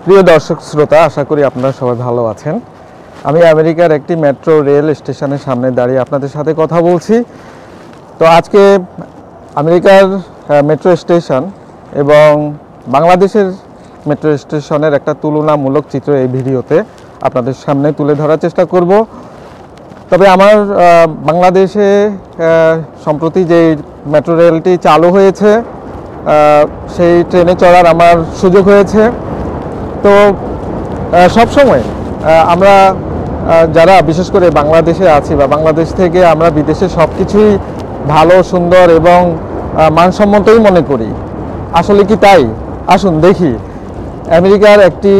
প্রিয় দর্শক শ্রোতা, আশা করি আপনারা সবাই ভালো আছেন। আমি আমেরিকার একটি মেট্রো রেল স্টেশনের সামনে দাঁড়িয়ে আপনাদের সাথে কথা বলছি। তো আজকে আমেরিকার মেট্রো স্টেশন এবং বাংলাদেশের মেট্রো স্টেশনের একটা তুলনামূলক চিত্র এই ভিডিওতে আপনাদের সামনে তুলে ধরার চেষ্টা করব। তবে আমার বাংলাদেশে সম্প্রতি যে মেট্রো রেলটি চালু হয়েছে সেই ট্রেনে চড়ার আমার সুযোগ হয়েছে। তো সবসময় আমরা যারা বিশেষ করে বাংলাদেশে আছি বা বাংলাদেশ থেকে আমরা বিদেশে সব কিছুই ভালো, সুন্দর এবং মানসম্মতই মনে করি। আসলে কি তাই? আসুন দেখি আমেরিকার একটি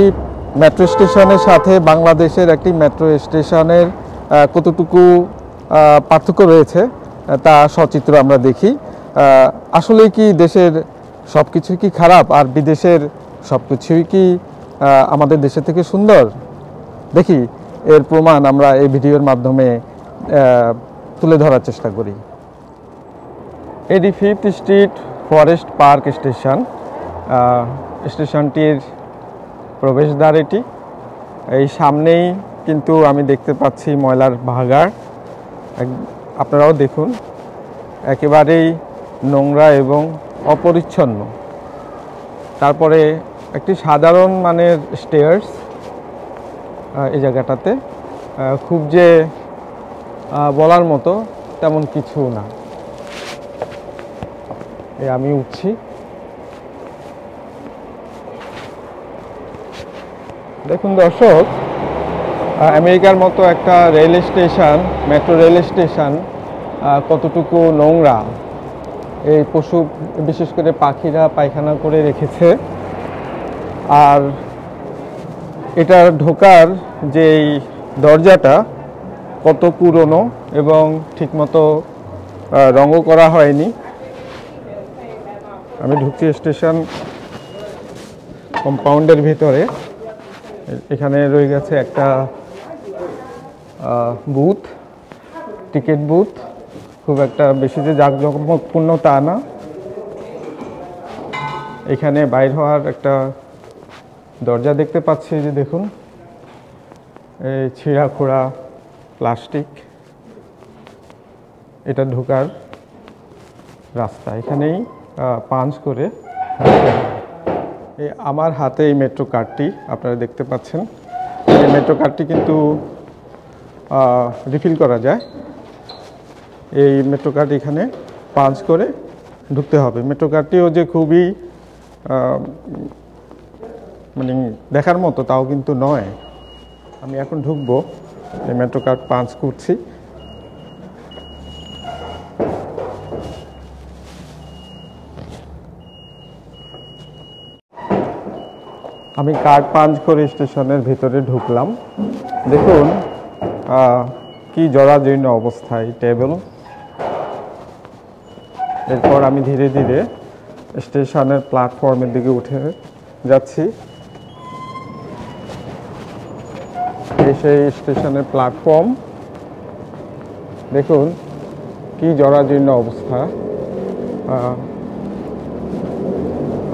মেট্রো স্টেশনের সাথে বাংলাদেশের একটি মেট্রো স্টেশনের কতটুকু পার্থক্য রয়েছে তা সচিত্র আমরা দেখি। আসলে কি দেশের সব কিছুই কি খারাপ আর বিদেশের সব কিছুই কি আমাদের দেশের থেকে সুন্দর? দেখি এর প্রমাণ আমরা এই ভিডিওর মাধ্যমে তুলে ধরার চেষ্টা করি। এটি 5th street forest park station. স্টেশনটির প্রবেশদ্বার এটি। এই সামনেই কিন্তু আমি দেখতে পাচ্ছি ময়লার ভাগাড়। আপনারাও দেখুন, একেবারেই নোংরা এবং অপরিচ্ছন্ন। তারপরে একটি সাধারণ মানের স্টেয়ার্স এই জায়গাটাতে, খুব যে বলার মতো তেমন কিছু না। আমি উঠছি। দেখুন দর্শক, আমেরিকার মতো একটা rail station, metro rail station কতটুকু নোংরা। এই পশু, বিশেষ করে পাখিরা পায়খানা করে রেখেছে। আর এটার ঢোকার যেই দরজাটা কত পুরনো এবং ঠিকমতো রঙও করা হয়নি। আমি ঢুকছি স্টেশন কম্পাউন্ডের ভিতরে। এখানে রয়ে গেছে একটা বুথ, টিকিট বুথ। খুব একটা বেশি যে জাঁকজমকপূর্ণ তা না। এখানে বাইর হওয়ার একটা দরজা দেখতে পাচ্ছি, যে দেখুন এই ছিঁড়া খোড়া প্লাস্টিক। এটা ঢোকার রাস্তা। এখানেই পাঞ্চ করে। আমার হাতে এই মেট্রো কার্ডটি আপনারা দেখতে পাচ্ছেন। এই মেট্রো কার্ডটি কিন্তু রিফিল করা যায়। এই মেট্রো কার্ড এখানে পাঞ্চ করে ঢুকতে হবে। মেট্রো কার্ডটিও যে খুবই মানে দেখার মতো তাও কিন্তু নয়। আমি এখন ঢুকবো, এই মেট্রো কার্ড পাঞ্চ করছি। আমি কার্ড পাঞ্চ করে স্টেশনের ভিতরে ঢুকলাম। দেখুন কি জরাজীর্ণ অবস্থায় টেবিল। এরপর আমি ধীরে ধীরে স্টেশনের প্ল্যাটফর্মের দিকে উঠে যাচ্ছি। এই সেই স্টেশনের প্ল্যাটফর্ম। দেখুন কি জরাজীর্ণ অবস্থা।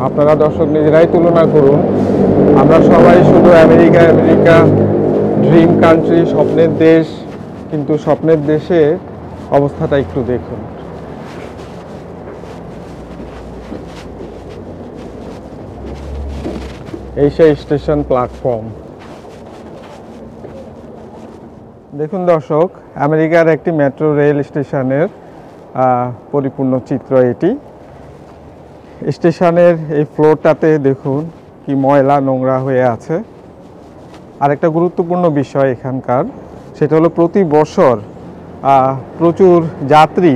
আপনারা দর্শক নিজেরাই তুলনা করুন। আমরা সবাই শুধু আমেরিকা আমেরিকা, ড্রিম কান্ট্রি, স্বপ্নের দেশ, কিন্তু স্বপ্নের দেশে অবস্থাটা একটু দেখুন। এই সেই স্টেশন প্ল্যাটফর্ম। দেখুন দর্শক, আমেরিকার একটি মেট্রো রেল স্টেশনের পরিপূর্ণ চিত্র এটি। স্টেশনের এই ফ্লোরটাতে দেখুন কি ময়লা নোংরা হয়ে আছে। আরেকটা গুরুত্বপূর্ণ বিষয় এখানকার, সেটা হলো প্রতি বছর প্রচুর যাত্রী,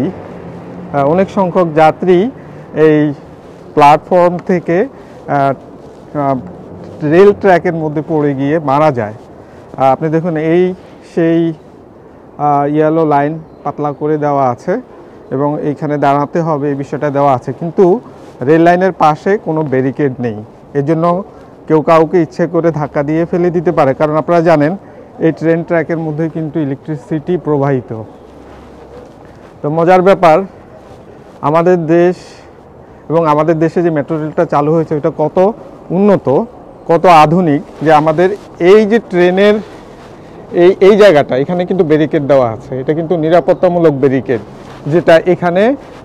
অনেক সংখ্যক যাত্রী এই প্ল্যাটফর্ম থেকে রেল ট্র্যাকের মধ্যে পড়ে গিয়ে মারা যায়। আপনি দেখুন এই সেই ইয়েলো লাইন পাতলা করে দেওয়া আছে এবং এইখানে দাঁড়াতে হবে, এই বিষয়টা দেওয়া আছে, কিন্তু রেল লাইনের পাশে কোনো ব্যারিকেড নেই। এর জন্য কেউ কাউকে ইচ্ছে করে ধাক্কা দিয়ে ফেলে দিতে পারে, কারণ আপনারা জানেন এই ট্রেন ট্র্যাকের মধ্যে কিন্তু ইলেকট্রিসিটি প্রবাহিত। তো মজার ব্যাপার, আমাদের দেশ এবং আমাদের দেশে যে মেট্রো রেলটা চালু হয়েছে ওটা কত উন্নত কত আধুনিক যে আমাদের এই যে ট্রেনের এই জায়গাটা এখানে কিন্তু ব্যারিকেড দেওয়া আছে। এটা কিন্তু নিরাপত্তামূলক ব্যারিকেড, যেটা এখানে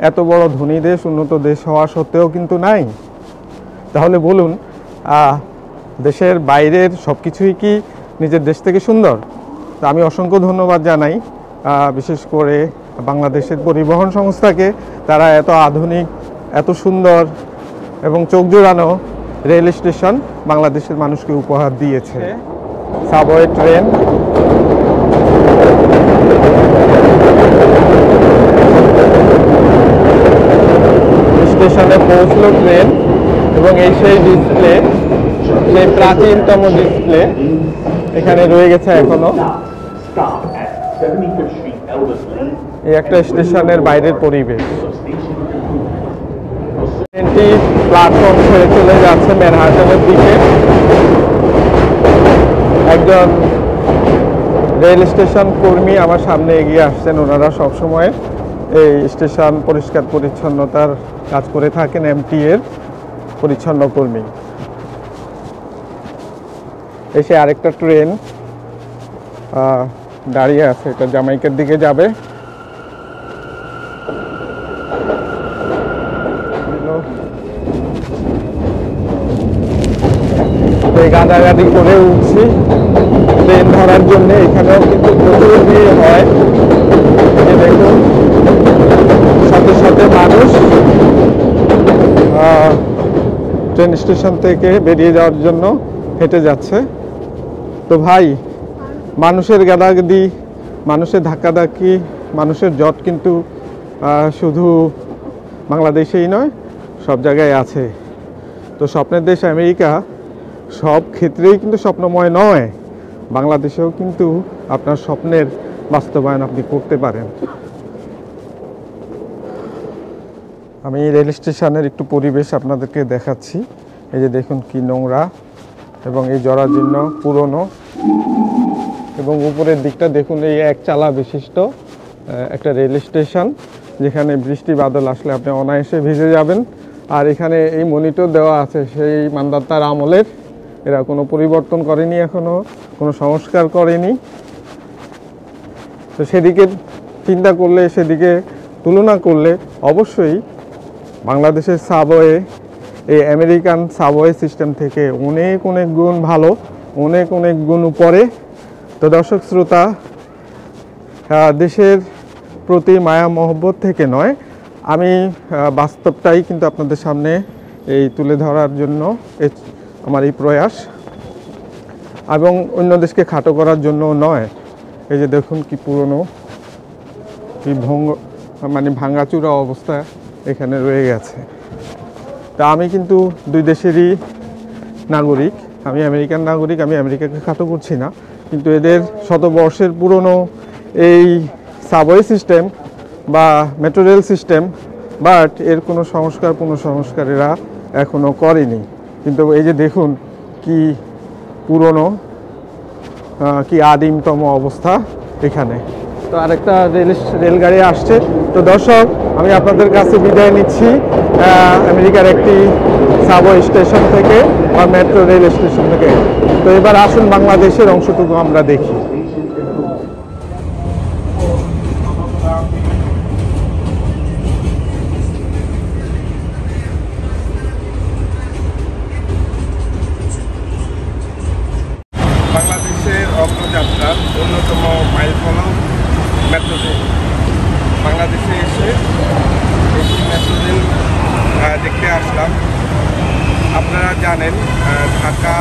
এত বড় ধনী দেশ, উন্নত দেশ হওয়া সত্ত্বেও কিন্তু নাই। তাহলে বলুন, দেশের বাইরের সব কিছুই কি নিজের দেশ থেকে সুন্দর? তো আমি অসংখ্য ধন্যবাদ জানাই বিশেষ করে বাংলাদেশের পরিবহন সংস্থাকে। তারা এত আধুনিক, এত সুন্দর এবং চোখ জোড়ানো রেল স্টেশন বাংলাদেশের মানুষকে উপহার দিয়েছে। সাবওয়ে ট্রেন, স্টেশনে পৌঁছলো ট্রেন, এবং এই সেই ডিসপ্লে, সেই প্রাচীনতম ডিসপ্লে এখানে রয়ে গেছে এখনো। এই একটা স্টেশনের বাইরের পরিবেশ। ট্রেনটি প্ল্যাটফর্ম ছেড়ে চলে যাচ্ছে ম্যানহাটনের দিকে। একজন রেল স্টেশন কর্মী আমার সামনে এগিয়ে আসছেন। ওনারা সবসময় এই স্টেশন পরিষ্কার পরিচ্ছন্নতার কাজ করে থাকেন, এমটি এর পরিচ্ছন্ন কর্মী। এসে আরেকটা ট্রেন দাঁড়িয়ে আছে, এটা জামাইকার দিকে যাবে। গাদাগাদি করে উঠছি ট্রেন ধরার জন্য। এখানেও কিন্তু প্রচুর ভিড় হয়, দেখুন শত শত মানুষ ট্রেন স্টেশন থেকে বেরিয়ে যাওয়ার জন্য হেঁটে যাচ্ছে। তো ভাই, মানুষের গাদাগাদি, মানুষের ধাক্কাধাক্কি, মানুষের জট কিন্তু শুধু বাংলাদেশেই নয়, সব জায়গায় আছে। তো স্বপ্নের দেশ আমেরিকা সব ক্ষেত্রেই কিন্তু স্বপ্নময় নয়। বাংলাদেশেও কিন্তু আপনার স্বপ্নের বাস্তবায়ন আপনি করতে পারেন। আমি রেল স্টেশনের একটু পরিবেশ আপনাদেরকে দেখাচ্ছি। এই যে দেখুন কি নোংরা, এবং এই জরাজীর্ণ পুরনো, এবং উপরের দিকটা দেখুন, এই এক চালা বিশিষ্ট একটা রেল স্টেশন, যেখানে বৃষ্টি বাদল আসলে আপনি অনায়াসে ভিজে যাবেন। আর এখানে এই মনিটর দেওয়া আছে সেই মান্দাতার আমলের, এরা কোনো পরিবর্তন করেনি, এখনো কোনো সংস্কার করেনি। তো সেদিকে চিন্তা করলে, সেদিকে তুলনা করলে অবশ্যই বাংলাদেশের সাবওয়ে এই আমেরিকান সাবওয়ে সিস্টেম থেকে অনেক অনেক গুণ ভালো, অনেক অনেক গুণ উপরে। তো দর্শক শ্রোতা, দেশের প্রতি মায়া মহব্বত থেকে নয়, আমি বাস্তবটাই কিন্তু আপনাদের সামনে এই তুলে ধরার জন্য আমার এই প্রয়াস, এবং অন্য দেশকে খাটো করার জন্য নয়। এই যে দেখুন কি পুরনো, কি মানে ভাঙাচুরা অবস্থা এখানে রয়ে গেছে। তা আমি কিন্তু দুই দেশেরই নাগরিক, আমি আমেরিকান নাগরিক, আমি আমেরিকাকে খাটো করছি না, কিন্তু এদের শতবর্ষের পুরনো এই সাবওয়ে সিস্টেম বা মেট্রো রেল সিস্টেম, বাট এর কোনো পুনঃসংস্কার এরা এখনও করেনি। কিন্তু এই যে দেখুন কি পুরনো, কি আদিমতম অবস্থা এখানে। তো আরেকটা রেলগাড়ি আসছে। তো দর্শক, আমি আপনাদের কাছে বিদায় নিচ্ছি আমেরিকার একটি সাবওয়ে স্টেশন থেকে বা মেট্রো রেল স্টেশন থেকে। তো এবার আসুন বাংলাদেশের অংশটুকু আমরা দেখি। বাংলাদেশের অগ্রযাত্রার অন্যতম মাইলফলক মেট্রো রেল। বাংলাদেশে এসে এই মেট্রো রেল দেখতে আসলাম। আপনারা জানেন, ঢাকা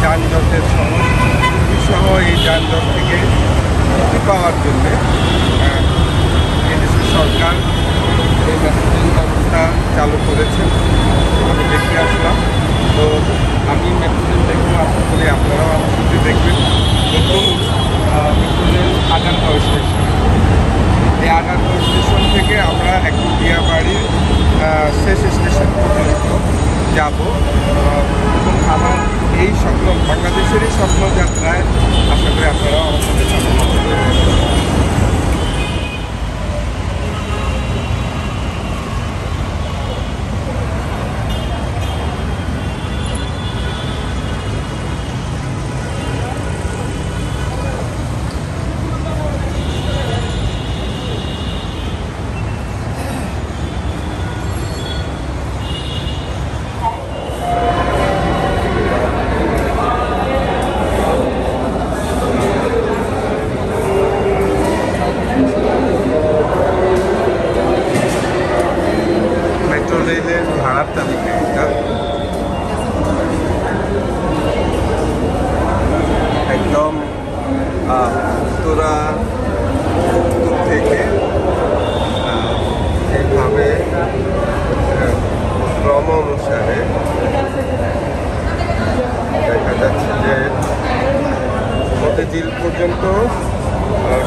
যানজটের শহর, সহ এই যানজট থেকে মুক্তি পাওয়ার জন্যে এদেশের সরকার এই মেট্রো রেল ব্যবস্থা চালু করেছেন। আমি দেখতে আসলাম। তো আমি মেট্রো রেল দেখবো, আশা করি আপনারাও আমার সাথে দেখবেন। নতুন মেট্রো রেল আগারগাঁও স্টেশন, এই আগারগাঁও স্টেশন থেকে আমরা একটু বিয়াবাড়ির শেষ স্টেশন পর্যন্ত যাব, এবং আমার এই স্বপ্ন, বাংলাদেশেরই স্বপ্নযাত্রায় আশা করি আপনারাও আমার সাথে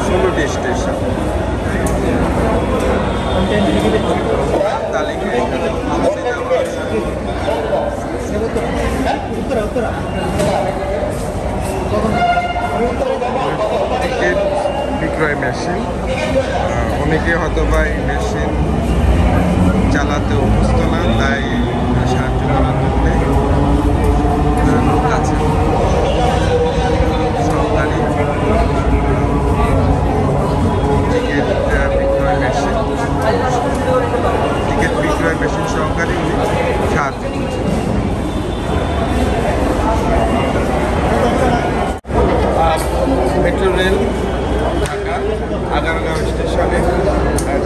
16টি স্টেশন তালিকা এখানে ভালোই দেওয়া আছে। টিকিট বিক্রয় মেশিন, অনেকে হয়তো বা এই মেশিন চালাতে অভ্যস্ত না, তাই সাহায্য করার জন্য লোক আছে। সরকারি টিকিট বিক্রয় মেশিন, টিকিট বিক্রয় মেশিন সহকারী উনি সাহায্য করছেন। মেট্রো রেল ঢাকা আগারগাঁও স্টেশনে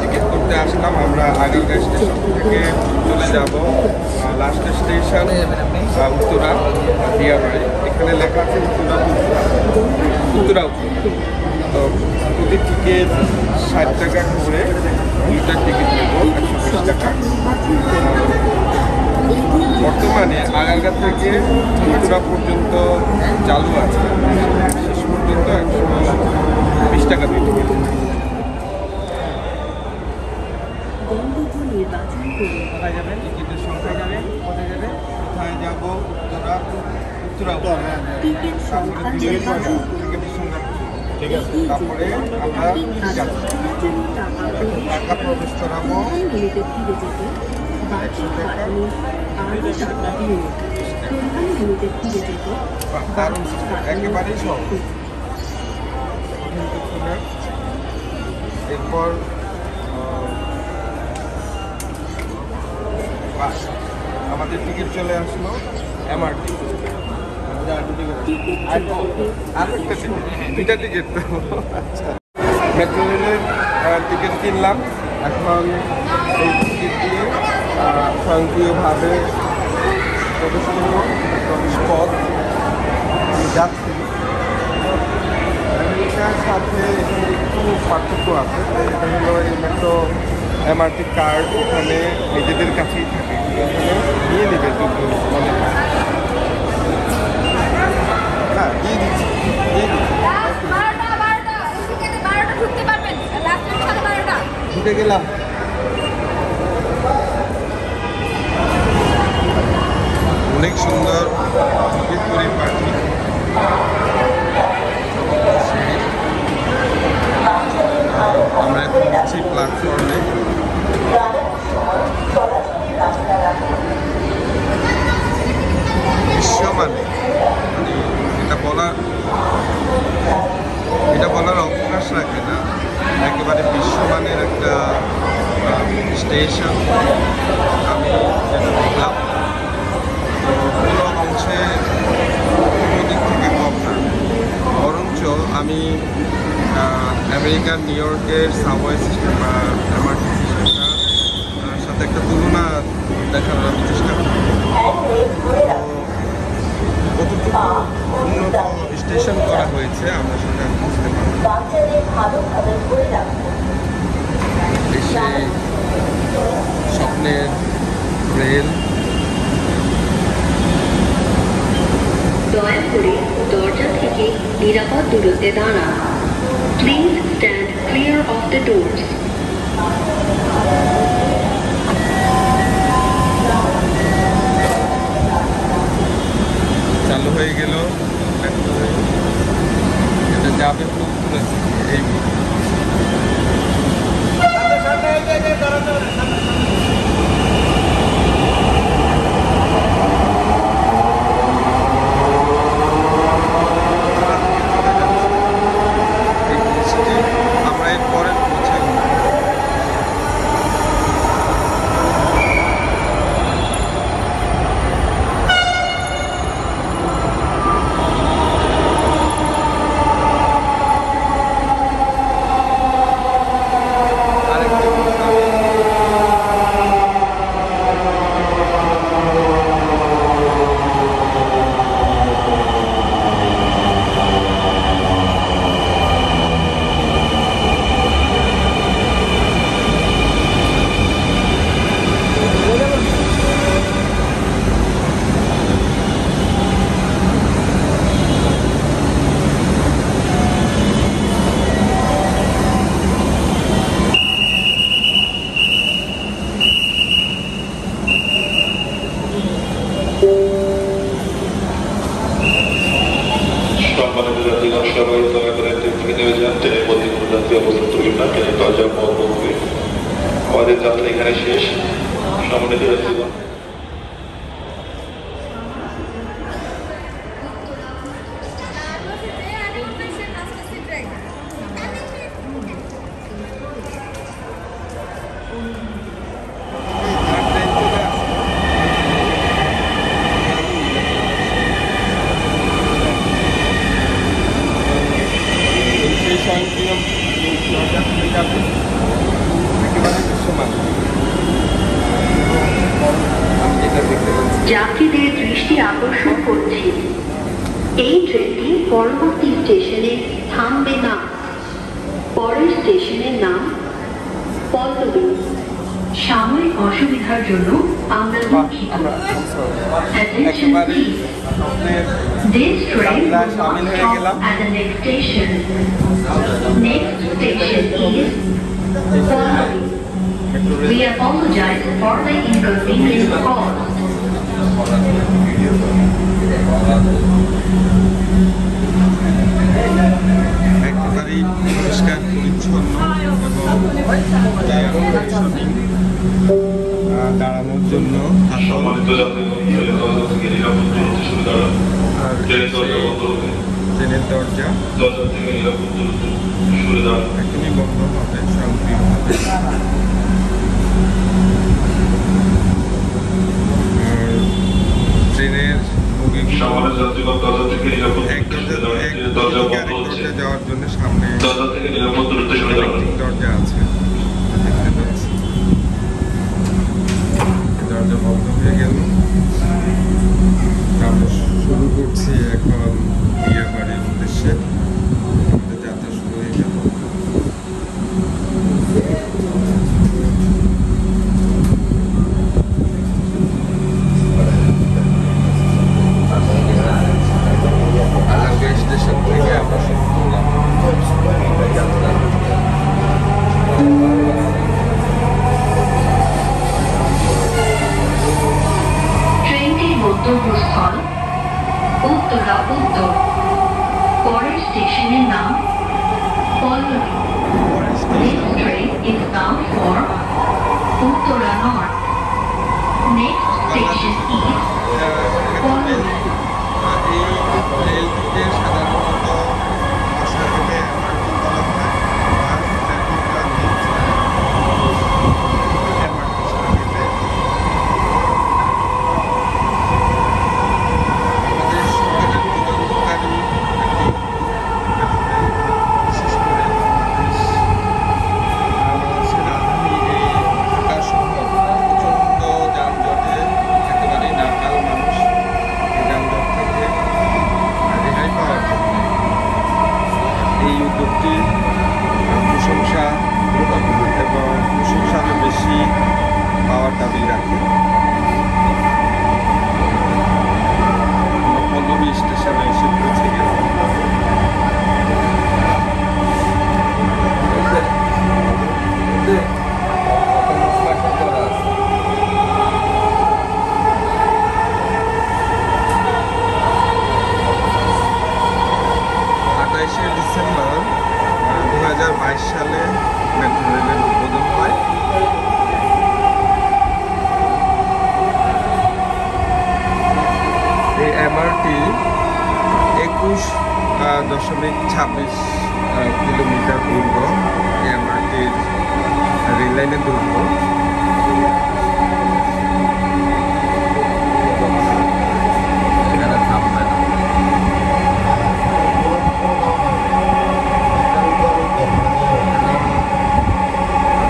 টিকিট করতে আসলাম। আমরা আগারগাঁও স্টেশন থেকে চলে যাব লাস্ট স্টেশন উত্তরা দিয়াবাড়ি। এখানে লেখা আছে উত্তরা উত্তরা। তো প্রতি টিকিট 60 টাকা করে, 2টা টিকিট নেব 120 টাকা। বর্তমানে আগারগাঁ থেকে উত্তরা পর্যন্ত চালু আছে, শেষ পর্যন্ত 120 টাকা দিয়ে টিকিট। কোথায় যাবেন? টিকিটের সংখ্যা যাবেন, কোথায় যাবে, কোথায় যাবো? উত্তরা টিকিটের সংখ্যা, ঠিক আছে। তারপরে আমরা টাকা প্রবেশ করাবো 100 টাকা। দারুণ সিস্টেম, একেবারেই সহজ। এরপর আমাদের টিকিট চলে আসলো এমআরটি। আরেকটা টিকিট, 2টা টিকিট তো। আচ্ছা, মেট্রো রেলের টিকিট কিনলাম। এখন এই টিকিট দিয়ে স্বয়ংক্রিয়ভাবে প্রবেশ করবো প্রবেশ পথ যাচ্ছি। আমেরিকার সাথে এখানে একটু পার্থক্য আছে। এটা হলো এই মেট্রো এমআরটি কার্ড এখানে নিজেদের কাছেই থাকে, এখানে নিয়ে নেবে যদি মনে হয়। হ্যাঁ, দিয়ে দিচ্ছি, দিয়ে দিচ্ছি। ঢুকে গেলাম। অনেক সুন্দর টিকিট পরিপাটি। আমরা এখন যাচ্ছি প্ল্যাটফর্মে। বিশ্বমানে, মানে এটা বলার অবকাশ রাখে না, একেবারে বিশ্বমানের একটা স্টেশন আমি যেটা দেখলাম। কোনো অংশে কোনো দিক থেকে কম না, বরঞ্চ আমি আমেরিকার নিউ ইয়র্কের সাবওয়ে সিস্টেম বা এমআরটি সিস্টেমটার সাথে একটা তুলনা দেখানোর আমি চেষ্টা করি। কতটুকু উন্নত স্টেশন করা হয়েছে আমরা সেটা বুঝতে পারি। দেশে স্বপ্নের রেল। দয়া করে দরজা থেকে নিরাপদ দূরত্বে দাঁড়ান। Please stand clear of the doors. চালু হয়ে গেল, এটা যাবে উত্তরা থেকে। এই আমরা এর পরে পৌঁছে দিয়ে অবস্থান করবেন না, ট্রেনের দরজা বন্ধ হবে। আমাদের যাত্রা এখানে শেষ। সম্মানিত যাত্রীগণ, যাত্রীদের দৃষ্টি আকর্ষণ করছি, এই ট্রেনটি পরবর্তী স্টেশনে থামবে না। পরের স্টেশনের নাম পল্লবী। সাময়িক অসুবিধার জন্য আমরা দুঃখিত। Attention please. This train will not stop at the next station. Next station is Pallabhi. We apologize for the inconvenience caused. একেবারেই পরিষ্কার পরিচ্ছন্ন এবং দাঁড়ানোর জন্য সম্মানিত যাত্রীগণ, ট্রেনের দরজা থেকে নিরাপদ দূরত্বে সরে দাঁড়ান। ট্রেনের দরজা বন্ধ হবে। ট্রেনের দরজা থেকে নিরাপদ দূরত্বে সরে দাঁড়ান। এখনই বন্ধ হবে স্বয়ংক্রিয়ভাবে। ট্রেনের সামনের যাত্রীগণ, দরজা থেকে নিরাপদ দরজা বন্ধ হচ্ছে। যাওয়ার জন্য সামনে দরজা থেকে নিরাপদ দূরত্বে সরে দাঁড়ান। দরজা আছে, দেখতে পাচ্ছি। দরজা বন্ধ হয়ে গেল। আমরা শুরু করছি এখন বিয়ে বাড়ির উদ্দেশ্যে। আমাদের যাত্রা শুরু হয়ে গেল। স্টেশন থেকে আমরা শুরু করলাম যাত্রা। ট্রেনটির গন্তব্যস্থল উত্তরা উত্তর। পরের স্টেশনের নাম Pallavi. This train is bound for Uttara North. Next station is Pallabhi. এই রেলটিকে সাধারণত ভাষাতে এমআরটি বলা হয়। এই উদ্যোগটি প্রশংসা এবং প্রশংসারও বেশি পাওয়ার দাবি রাখে। আমরা পল্লবী স্টেশনে এসে পৌঁছে গেলাম। ডিসেম্বর 2022 সালে মেট্রো রেলের উদ্বোধন হয়। এই এমআরটি 21.26 কিলোমিটার দৈর্ঘ্য। এই এমআরটির রেল লাইনের দৈর্ঘ্য।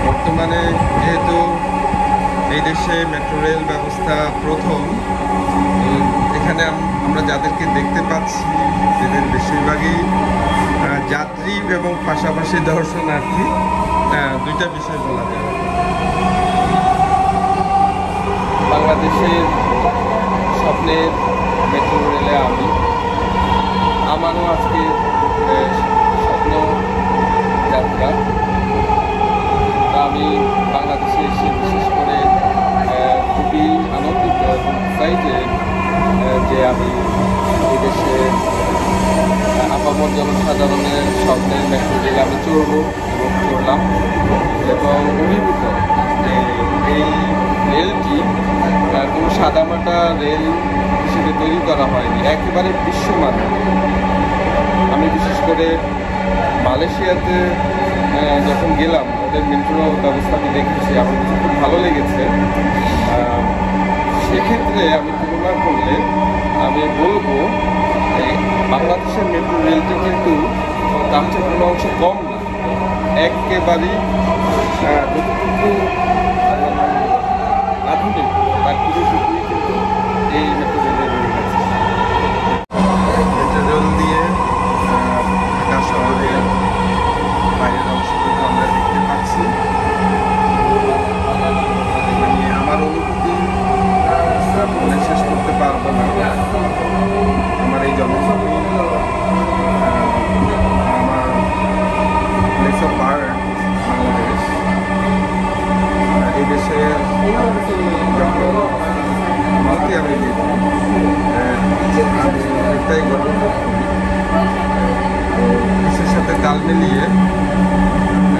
বর্তমানে যেহেতু এই দেশে মেট্রো রেল ব্যবস্থা প্রথম, এখানে আমরা যাদেরকে দেখতে পাচ্ছি এদের বেশিরভাগই যাত্রী এবং পাশাপাশি দর্শনার্থী। দুইটা বিষয় বলা যায়। বাংলাদেশের স্বপ্নের মেট্রো রেলে আমারও আজকে স্বপ্ন যাত্রা। আমি বাংলাদেশে এসে বিশেষ করে খুবই আনন্দিত এবং এক্সাইটেড যে আমি এই দেশে আপামর জনসাধারণের স্বপ্নের মেট্রো রেলে আমি চড়ব। এবং করলাম এবং অভিভূত যে এই রেলটি কোনো সাদামাটা রেল হিসেবে তৈরি করা হয়নি, একেবারে বিশ্বমানের। আমি বিশেষ করে মালয়েশিয়াতে যখন গেলাম ওদের মেট্রো ব্যবস্থা আমি দেখেছি, আমার কাছে খুব ভালো লেগেছে। সেক্ষেত্রে আমি তুলনা করলে আমি বলবো এই বাংলাদেশের মেট্রো রেলটি কিন্তু তার চেয়ে কোনো অংশ কম না, একেবারেই যতটুকু আধুনিক তার পুরোটুকুই কিন্তু এই মেট্রো রেলে রয়ে গেছে। মেট্রো রেল দিয়ে ঢাকা শহরের বাইরের অংশটুকু আমরা দেখতে পাচ্ছি। আমার অনুভূতি বলে শেষ করতে পারবো না। আমার এই জন্মভূমি, আমার প্লেস অফ বার্থ বাংলাদেশ, এই দেশে যখন ভারতে আমি দেখি আমি অনেকটাই গর্ব করি। দেশের সাথে তাল মিলিয়ে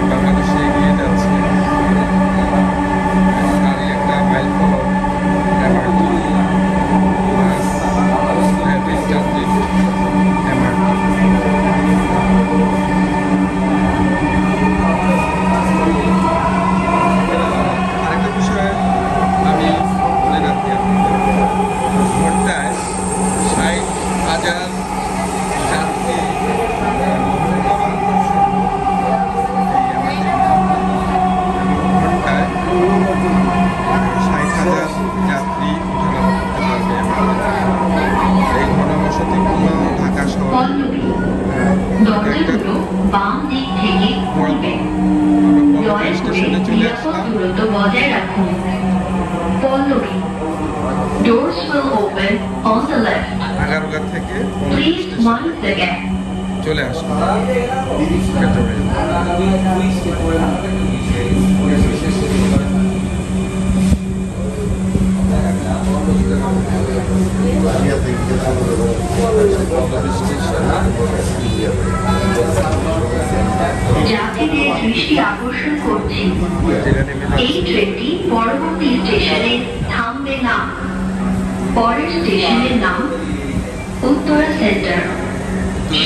বাংলাদেশে এগিয়ে যাচ্ছে। তারই একটা মাইল ফলক MRT plus rapid transit MRT. আরেকটা বিষয় আমি বলে রাখি, ঘন্টায় 60,000 যাত্রী ঘন্টায় 60,000 যাত্রী ওঠানামা করতে পারবে। এই ঘনবসতিপূর্ণ ঢাকা শহর দরজাগুলো বাম দিক থেকে খুলবে। দয়া করে নিরাপদ দূরত্ব বজায় রাখুন। Pallavi, doors will open on the left. Agargaon থেকে Please mind the gap. চলে আসুন মেট্রো রেল। যাত্রীদের দৃষ্টি আকর্ষণ করছি, এই ট্রেনটি পরবর্তী স্টেশনে থামবে না। পরের স্টেশনের নাম উত্তরা সেন্টার।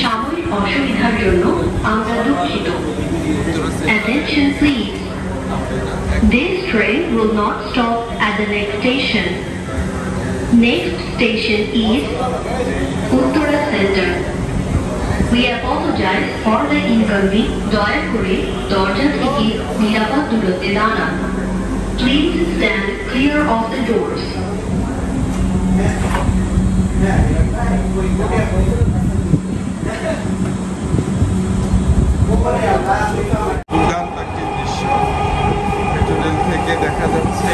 সাময়িক অসুবিধার জন্য আমরা দুঃখিত। Attention please. This train will not stop at the next station. Next station is Uttara Center. We apologize for the inconvenience. দয়া করে দরজা থেকে নিরাপদ দূরত্বে দাঁড়ান। Please stand clear of the doors. দুর্দান্ত একটি দৃশ্য মেট্রো রেল থেকে দেখা যাচ্ছে।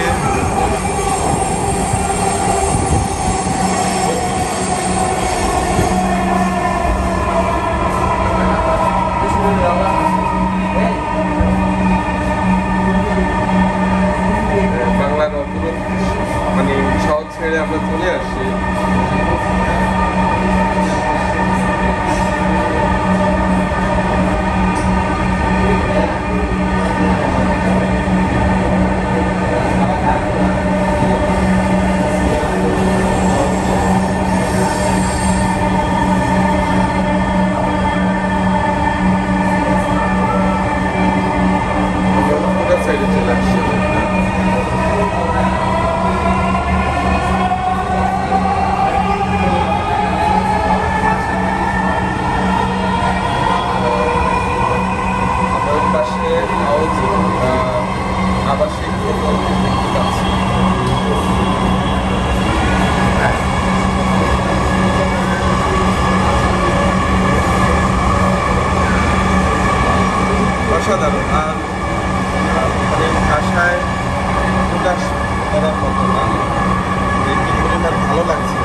বাংলার অপূরূপ মানে শহর ছেড়ে আমরা চলে আসি। সাইডে চলে আসছি। আমার পাশে হাউজিং আবাসিক প্রকল্প দেখতে পাচ্ছি। অসাধারণ, আর মানে ভাষায় প্রকাশ করার মতো না, কি পরিমাণ ভালো লাগছে।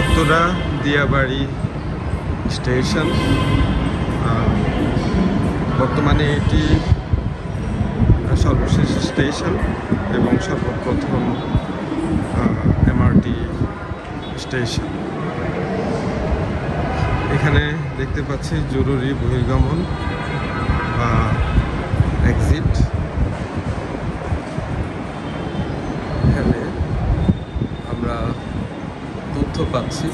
উত্তরা দিয়াবাড়ি স্টেশন। বর্তমানে এটি সর্বশেষ স্টেশন এবং সর্বপ্রথম এমআরটি স্টেশন। এখানে দেখতে পাচ্ছি জরুরি বহির্গমন বা এক্সিট। এখানে আমরা তথ্য পাচ্ছি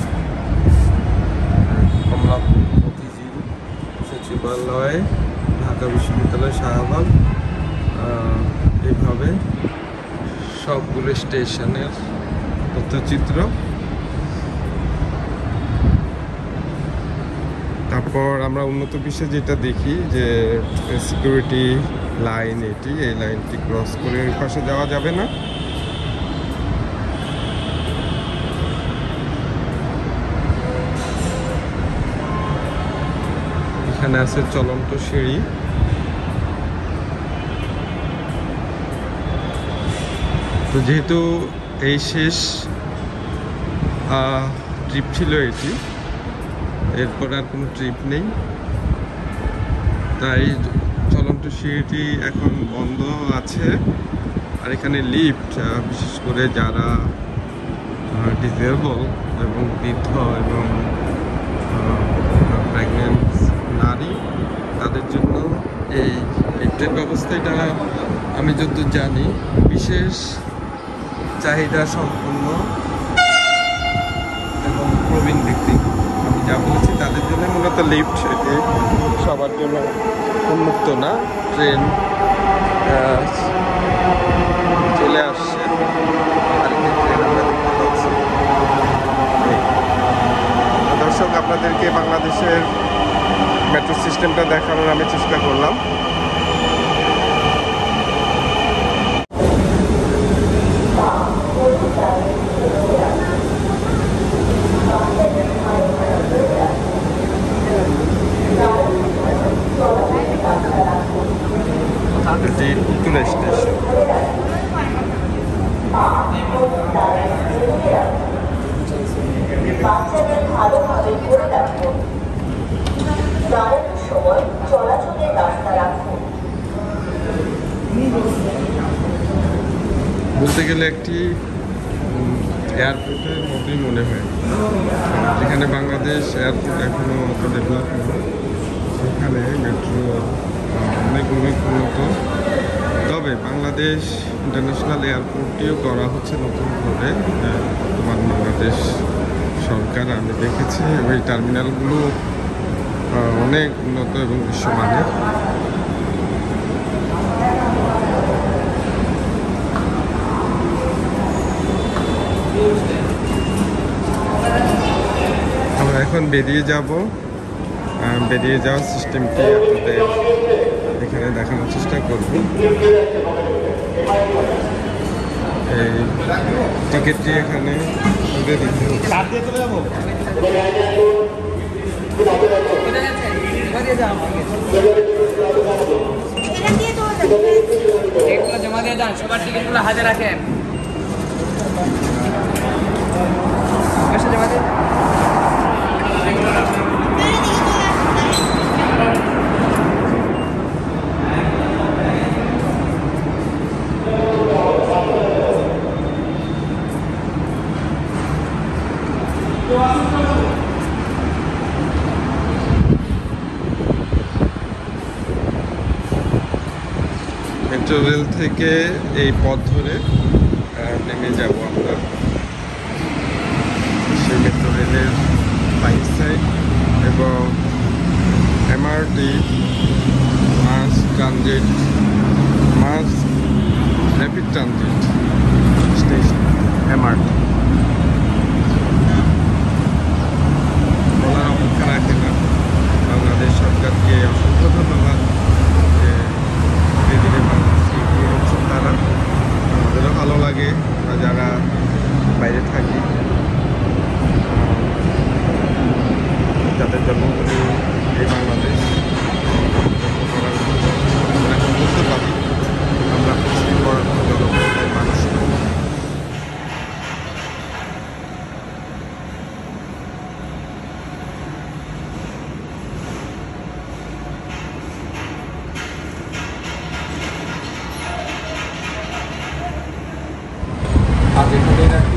কমলাপুর মতিঝিল সচিবালয়, ঢাকা বিশ্ববিদ্যালয়, শাহবাগ, এইভাবে সবগুলো স্টেশনের তথ্যচিত্র। তারপর আমরা উন্নত বিশ্বে যেটা দেখি যে সিকিউরিটি লাইন, এই লাইনটি ক্রস করে ওই পাশে যাওয়া যাবে না। এখানে আছে চলন্ত সিঁড়ি। তো যেহেতু এই শেষ ট্রিপ ছিল এটি, এরপর আর কোনো ট্রিপ নেই, তাই চলন্ত সিঁড়িটি এখন বন্ধ আছে। আর এখানে লিফট, বিশেষ করে যারা ডিসেবল এবং বৃদ্ধ এবং প্রেগনেন্ট নারী, তাদের জন্য এই লিফটের ব্যবস্থা, এটা আমি যতদূর জানি বিশেষ চাহিদা সম্পন্ন এবং প্রবীণ ব্যক্তি, আমি যা বলেছি তাদের জন্য মূলত লিফট, এটি সবার জন্য উন্মুক্ত না। ট্রেন চলে আসছে, আরেকটি ট্রেন আমরা দেখতে পাচ্ছি। দর্শক, আপনাদেরকে বাংলাদেশের মেট্রো সিস্টেমটা দেখানোর আমি চেষ্টা করলাম। এটি উত্তরা স্টেশন। বলতে গেলে একটি এয়ারপোর্টের মতোই মনে হয়, যেখানে বাংলাদেশ এয়ারপোর্ট এখনও অত ডেভেলপ নেই, সেখানে মেট্রো অনেক উন্নত। তবে বাংলাদেশ ইন্টারন্যাশনাল এয়ারপোর্টটিও করা হচ্ছে নতুন করে, বর্তমান বাংলাদেশ সরকার, আমি দেখেছি। ওই টার্মিনালগুলো অনেক উন্নত এবং বিশ্বমানের। আমরা এখন বেরিয়ে যাব। বেরিয়ে যাওয়ার সিস্টেমটি আপনাদের এখানে দেখানোর চেষ্টা করব। এই টিকিটটি এখানে তুলে দিতে হবে। জমা দিয়ে যান, সবার টিকিটগুলো হাতে রাখেন। জমা দিয়ে মেট্রো রেল থেকে এই পথ ধরে নেমে যাব আমরা সেই মেট্রো রেলের বাইক সাইড এবং MRT mass transit, mass rapid transit station MRT. বলার অপেক্ষা রাখে না। বাংলাদেশ সরকারকে অসংখ্য ধন্যবাদ যে ধীরে ধীরে বাংলাদেশে এগিয়ে হচ্ছেন তারা। আমাদেরও ভালো লাগে, আমরা যারা বাইরে থাকি যাদের জন্মভূমি এই বাংলাদেশ, আমরা এখন বলতে পারি আমরা পশ্চিম বরাবর জনগণের মানুষ। আজ এখানেই রাখি।